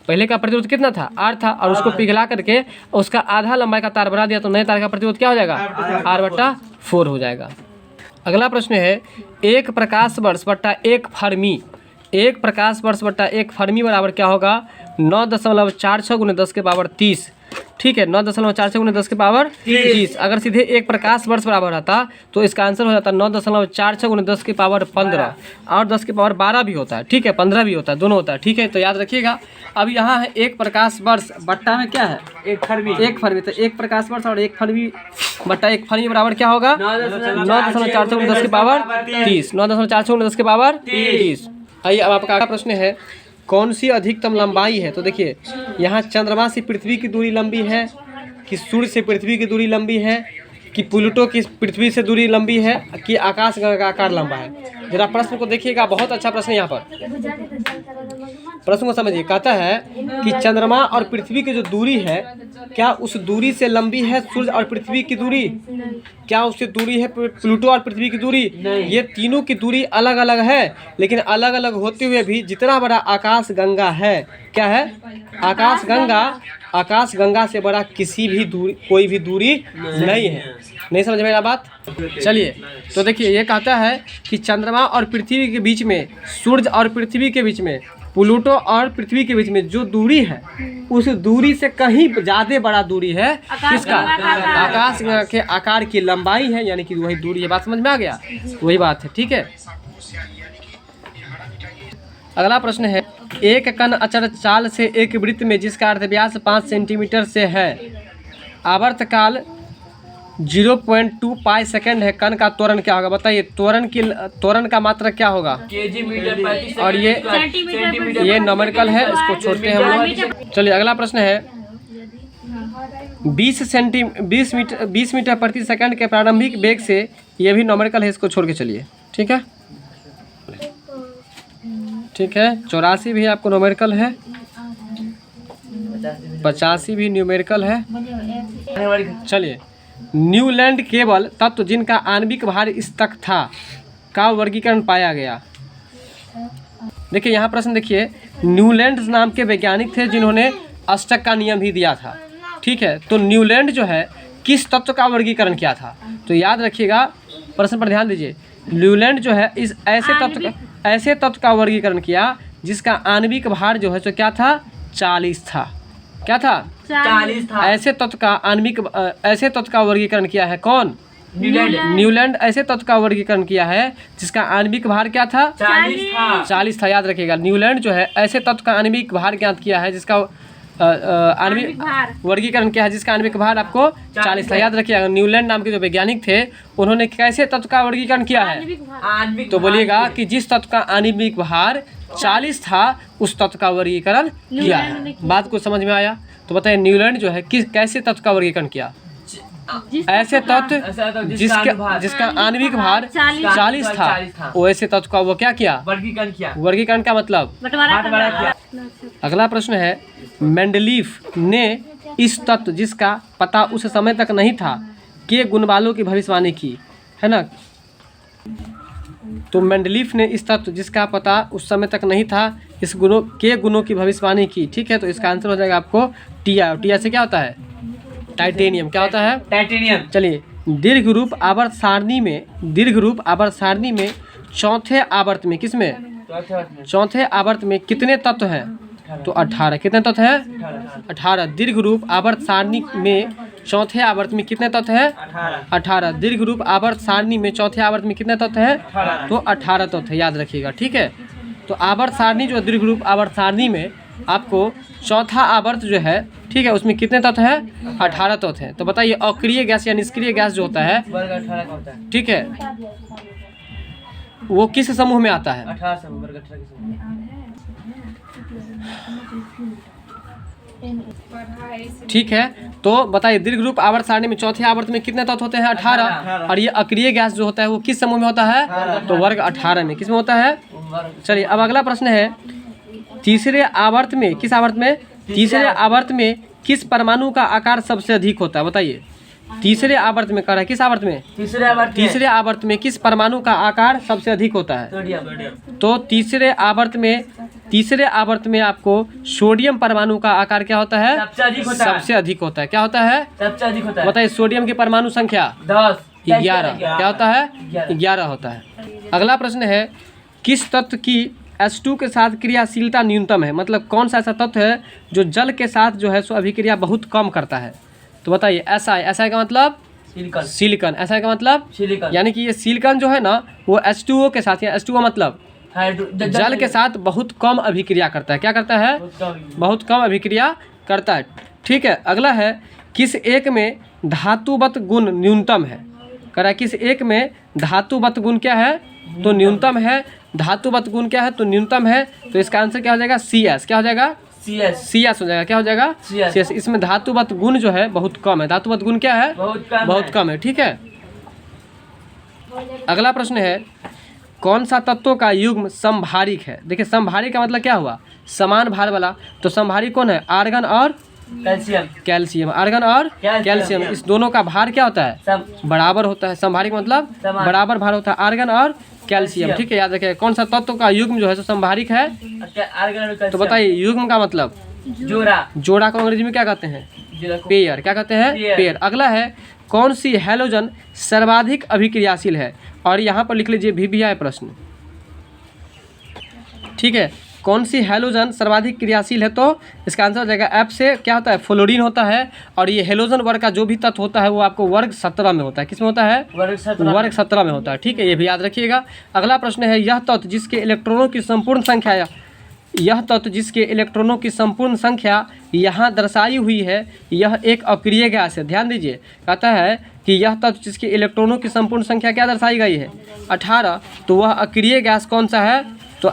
पहले का प्रतिरोध कितना था? R था, और उसको पिघला करके उसका आधा लंबाई का तार बना दिया, तो नए तार का प्रतिरोध क्या हो जाएगा? R/4 हो जाएगा। अगला प्रश्न है, एक प्रकाश वर्ष बट्टा एक फर्मी। एक प्रकाश वर्ष बट्टा एक फर्मी बराबर क्या होगा? 9.46 × 10⁻30। ठीक है, 9.46 × 10⁻30। अगर सीधे एक प्रकाश वर्ष बराबर रहता तो इसका आंसर हो जाता 9.46 × 10⁻15, और 10⁻12 भी होता है। ठीक है, 15 भी होता है, दोनों होता है। ठीक है, तो याद रखिएगा। अब यहाँ है एक प्रकाश वर्ष बट्टा में क्या है? एक फर्मी। एक फर्मी। तो एक प्रकाश वर्ष और एक फर्मी बट्टा एक फर्मी बराबर क्या होगा? 9.46 × 10⁻30। 9.46 × 10⁻30। आइए, अब आपका अगला प्रश्न है, कौन सी अधिकतम लंबाई है? तो देखिए यहाँ चंद्रमा से पृथ्वी की दूरी लंबी है, कि सूर्य से पृथ्वी की दूरी लंबी है, कि प्लूटो की पृथ्वी से दूरी लंबी है, कि आकाश गंगा का आकार लंबा है। जरा प्रश्न को देखिएगा, बहुत अच्छा प्रश्न है। यहाँ पर प्रश्न को समझिए। कहता है कि चंद्रमा और पृथ्वी की जो दूरी है, क्या उस दूरी से लंबी है सूर्य और पृथ्वी की दूरी? क्या उससे दूरी है प्लूटो और पृथ्वी की दूरी? ये तीनों की दूरी अलग अलग है, लेकिन अलग अलग होते हुए भी जितना बड़ा आकाश गंगा है, क्या है? आकाश गंगा से बड़ा किसी भी दूरी, कोई भी दूरी नहीं है। नहीं समझ में मेरा बात? चलिए, तो देखिए ये कहता है कि चंद्रमा और पृथ्वी के बीच में, सूर्य और पृथ्वी के बीच में, प्लूटो और पृथ्वी के बीच में जो दूरी है, उस दूरी से कहीं ज़्यादा बड़ा दूरी है किसका? आकाश के आकार की लंबाई है, यानी कि वही दूरी है। बात समझ में आ गया? वही बात है। ठीक है, अगला प्रश्न है, एक कण अचर चाल से एक वृत्त में जिसका अर्धव्यास 5 सेंटीमीटर से है, आवर्तकाल 0.2 पाई सेकंड है, कण का त्वरण क्या होगा? बताइए, त्वरण का मात्रा क्या होगा? केजी मीटर प्रति सेकंड। और ये न्यूमेरिकल है, इसको छोड़ते हैं हम लोग। चलिए, अगला प्रश्न है, 20 मीटर प्रति सेकंड के प्रारंभिक वेग से, ये भी न्यूमेरिकल है, इसको छोड़ के चलिए। ठीक है, 84 भी आपको न्यूमेरिकल है, 85 भी न्यूमेरिकल है। चलिए, न्यूलैंड केबल तत्व जिनका आणविक भार इस तक था का वर्गीकरण पाया गया। देखिए यहाँ प्रश्न देखिए, न्यूलैंड नाम के वैज्ञानिक थे जिन्होंने अष्टक का नियम भी दिया था। ठीक है, तो न्यूलैंड जो है किस तत्व का वर्गीकरण किया था? तो याद रखिएगा, प्रश्न पर ध्यान दीजिए। न्यूलैंड जो है इस ऐसे तत्व का वर्गीकरण किया जिसका आणविक भार जो है तो क्या था? 40 था। क्या था? 40 था। ऐसे तत्व का वर्गीकरण किया है कौन? न्यूलैंड ऐसे तत्व का वर्गीकरण किया है जिसका आणविक भार क्या था? 40 था। याद रखिएगा, न्यूलैंड जो है ऐसे तत्व का आणविक भार ज्ञात किया है जिसका आणविक वर्गीकरण किया है जिसका आणविक भार आपको 40 था। याद रखिएगा, न्यूलैंड नाम के जो वैज्ञानिक थे उन्होंने कैसे तत्व का वर्गीकरण किया है? तो बोलिएगा कि जिस तत्व का आणविक भार 40 था उस तत्व का वर्गीकरण किया है। बात को समझ में आया? तो बताइए, न्यूलैंड जो है कैसे तत्व का वर्गीकरण किया? ऐसे तत्व जिसका आणविक भार 40 था, वो ऐसे तत्व का वो क्या किया? वर्गीकरण का मतलब बंटवारा किया। अगला प्रश्न है, मेंडलीफ ने इस तत्व जिसका पता उस समय तक नहीं था के गुण वालों की भविष्यवाणी की, है ना। तो मेंडलीफ ने इस तत्व जिसका पता उस समय तक नहीं था इस गुणों की भविष्यवाणी की। ठीक है, तो इसका आंसर हो जाएगा आपको टिया। टिया से क्या होता है? टाइटेनियम। क्या होता है? टाइटेनियम। चलिए, दीर्घ रूप आवर्त सारणी में चौथे आवर्त में किसमें? चौथे आवर्त में कितने तत्व हैं? तो 18। कितने तत्व हैं? 18। दीर्घ रूप आवर्त सारणी में चौथे आवर्त में कितने तत्व हैं? 18। दीर्घ रूप आवर्त सारणी में चौथे आवर्त में कितने तत्व हैं? तो 18 तत्व है। याद रखिएगा। ठीक है, तो आवर्त सारणी जो दीर्घ रूप आवर्त सारणी में आपको चौथा आवर्त जो है, ठीक है, उसमें कितने तत्व हैं? 18 तत्व हैं। तो बताइए अक्रिय गैस या निष्क्रिय गैस जो होता है, वर्ग 18 का होता है। ठीक है, वो किस समूह में आता है? 18 समूह, वर्ग 18 के समूह। ठीक है, तो बताइए दीर्घ रूप आवर्त सारणी में चौथे आवर्त में कितने तत्व होते हैं? 18। और ये अक्रिय गैस जो होता है वो किस समूह में होता है? तो वर्ग 18 में। किस में होता है? चलिए अब अगला प्रश्न है, तीसरे आवर्त में, किस आवर्त में? तीसरे आवर्त में किस परमाणु का आकार सबसे अधिक होता है? बताइए तीसरे आवर्त में कर रहा है, किस आवर्त में? तीसरे आवर्त में किस परमाणु का आकार सबसे अधिक होता है? सोडियम। तो तीसरे आवर्त में आपको सोडियम परमाणु का आकार क्या होता है? सबसे अधिक होता है। सबसे अधिक होता है। क्या होता है? सबसे अधिक होता है। बताइए सोडियम की परमाणु संख्या 10, 11। क्या होता है? 11 होता है। अगला प्रश्न है, किस तत्व की H2 के साथ क्रियाशीलता न्यूनतम है? मतलब कौन सा ऐसा तत्व है जो जल के साथ जो है सो अभिक्रिया बहुत कम करता है? तो बताइए SI का मतलब सिलिकॉन, SI का मतलब सिलिकॉन, यानी कि ये सिलिकॉन जो है ना वो H2O के साथ, या H2O मतलब जल के साथ बहुत कम अभिक्रिया करता है। क्या करता है? बहुत कम अभिक्रिया करता है। ठीक है, अगला है, किस एक में धातुवत गुण न्यूनतम है? कह रहा है किस एक में धातुवत गुण क्या है? तो न्यूनतम है। धातुवत गुण क्या है? तो न्यूनतम है। तो इसका आंसर क्या हो जाएगा? CS। क्या हो जाएगा? CS हो जाएगा। क्या हो जाएगा? CS। इसमें धातुवत गुण जो है बहुत कम है। धातुवत गुण क्या है? बहुत कम है। ठीक है, अगला प्रश्न है, कौन सा तत्वों का युग्म समभारिक है? देखिए समभारिक का मतलब क्या हुआ? समान भार वाला। तो समभारिक कौन है? आर्गन और कैल्शियम। आर्गन और कैल्शियम, इस दोनों का भार क्या होता है? बराबर होता है। समभारिक मतलब बराबर भार होता है, आर्गन और कैल्शियम। ठीक है, याद रखिए कौन सा तत्व का युग्म जो है सो समभारिक है? तो बताइए युग्म का मतलब जोड़ा को अंग्रेजी में क्या कहते हैं? पेयर। क्या कहते हैं? पेयर। अगला है, कौन सी हैलोजन सर्वाधिक अभिक्रियाशील है? और यहाँ पर लिख लीजिए VBI प्रश्न। ठीक है, कौन सी हैलोजन सर्वाधिक क्रियाशील है? तो इसका आंसर हो जाएगा F से। क्या होता है? फ्लोरीन होता है। और ये हैलोजन वर्ग का जो भी तत्व होता है वो आपको वर्ग 17 में होता है। किस में होता है? वर्ग 17 में होता है। ठीक है, ये भी याद रखिएगा। अगला प्रश्न है, यह तत्व जिसके इलेक्ट्रॉनों की संपूर्ण संख्या यहाँ दर्शाई हुई है, यह एक अक्रिय गैस है। ध्यान दीजिए, कहता है कि यह तत्व जिसके इलेक्ट्रॉनों की संपूर्ण संख्या क्या दर्शाई गई है? 18। तो वह अक्रिय गैस कौन सा है? तो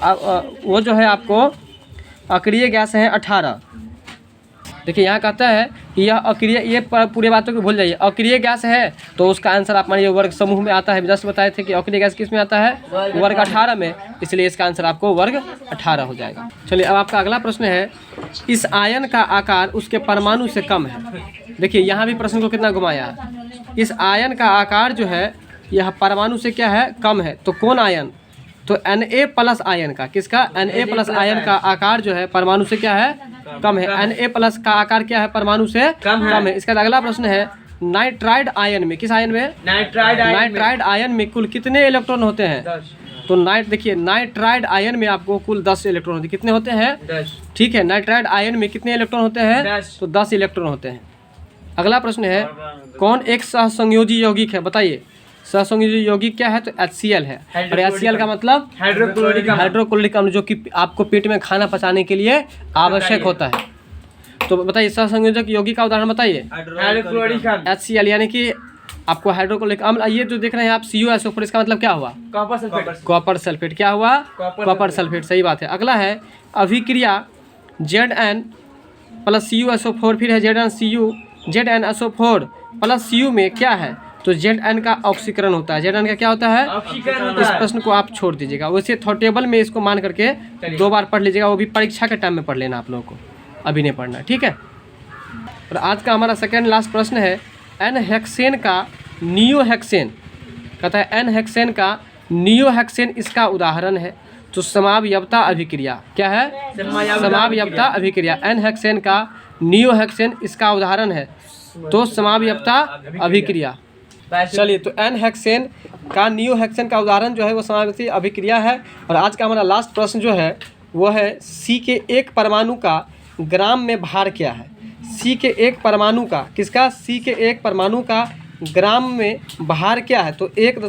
वो जो है आपको अक्रिय गैस है 18। देखिए यहाँ कहता है कि यह अक्रिय, ये पूरे बातों को भूल जाइए, अक्रिय गैस है तो उसका आंसर आप मानिए वर्ग समूह में आता है। जस्ट बताए थे कि अक्रिय गैस किस में आता है? वर्ग 18 में, इसलिए इसका आंसर आपको वर्ग 18 हो जाएगा। चलिए अब आपका अगला प्रश्न है, इस आयन का आकार उसके परमाणु से कम है। देखिए यहाँ भी प्रश्न को कितना घुमाया है। इस आयन का आकार जो है यह परमाणु से क्या है? कम है। तो कौन आयन? तो Na+ आयन का, किसका? Na+ आयन का आकार जो है परमाणु से क्या है? कम है। Na+ का आकार क्या है? परमाणु से कम है। इसका अगला प्रश्न है, नाइट्राइड आयन में, किस आयन में? नाइट्राइड आयन में कुल कितने इलेक्ट्रॉन होते हैं? तो देखिए नाइट्राइड आयन में आपको कुल 10 इलेक्ट्रॉन होते हैं। कितने होते हैं? 10। ठीक है, नाइट्राइड आयन में कितने इलेक्ट्रॉन होते हैं? 10। तो 10 इलेक्ट्रॉन होते हैं। अगला प्रश्न है, कौन एक सहसंयोजी यौगिक है? बताइए सहसंयोजी यौगिक क्या है? तो HCl है। और HCl का मतलब हाइड्रोक्लोरिक अम्ल, जो कि आपको पेट में खाना पचाने के लिए आवश्यक होता है। तो बताइए सहसंयोजक यौगिक का उदाहरण बताइए। HCl यानी कि आपको हाइड्रोक्लोरिक अम्ल। ये जो देख रहे हैं आप CuSO4, इसका मतलब क्या हुआ? Copper sulphate. क्या हुआ? Copper sulphate. सही बात है। अगला है, अभिक्रिया Zn + CuSO4 फिर है ZnSO4 + Cu में क्या है? तो Zn का ऑक्सीकरण होता है। Zn का क्या होता है? इस प्रश्न को आप छोड़ दीजिएगा, वैसे थोड़ा टेबल में इसको मान करके 2 बार पढ़ लीजिएगा, वो भी परीक्षा के टाइम में पढ़ लेना आप लोगों को, अभी नहीं पढ़ना। ठीक है, और आज का हमारा सेकेंड लास्ट प्रश्न है, N-हेक्सेन का नियोहेक्सेन। कहता है N-हेक्सेन का नियोहेक्सेन इसका उदाहरण है। तो समावयवता अभिक्रिया क्या है? समावयवता अभिक्रिया। N-हेक्सेन का नियोहेक्सेन इसका उदाहरण है, तो समावयवता अभिक्रिया। चलिए, तो N-हेक्सेन का नियोहेक्सेन का उदाहरण जो है वो समावयवी अभिक्रिया है। और आज का हमारा लास्ट प्रश्न जो है वो है, C के एक परमाणु का ग्राम में भार क्या है? C के एक परमाणु का, किसका? C के एक परमाणु का ग्राम में भार क्या है? तो 1.99 ×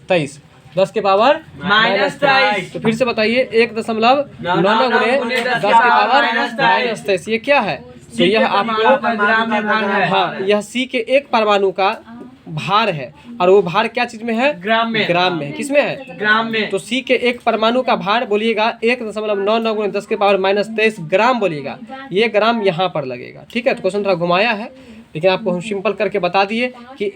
10⁻³ 10 के पावर -23। तो फिर से बताइए 1.99 गुणे 10 के पावर -23 ये क्या है? तो यह आपको ग्राम में भार है। हाँ, यह C के एक परमाणु का भार है और वो भार क्या चीज में है? ग्राम में। ग्राम में। किसमें है? ग्राम में। तो C के एक परमाणु का भार बोलिएगा 1.99 गुणे 10 के पावर -23 ग्राम बोलिएगा। ये ग्राम यहाँ पर लगेगा। ठीक है, तो क्वेश्चन थोड़ा घुमाया है लेकिन आपको हम सिंपल करके बता दिए कि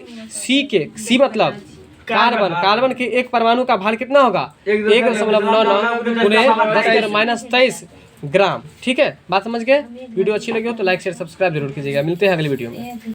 C मतलब कार्बन के एक परमाणु का भार कितना होगा? 1.99 गुणे 10 के -23 ग्राम। ठीक है, बात समझ गए? वीडियो अच्छी लगी हो तो लाइक शेयर सब्सक्राइब जरूर कीजिएगा। मिलते हैं अगली वीडियो में।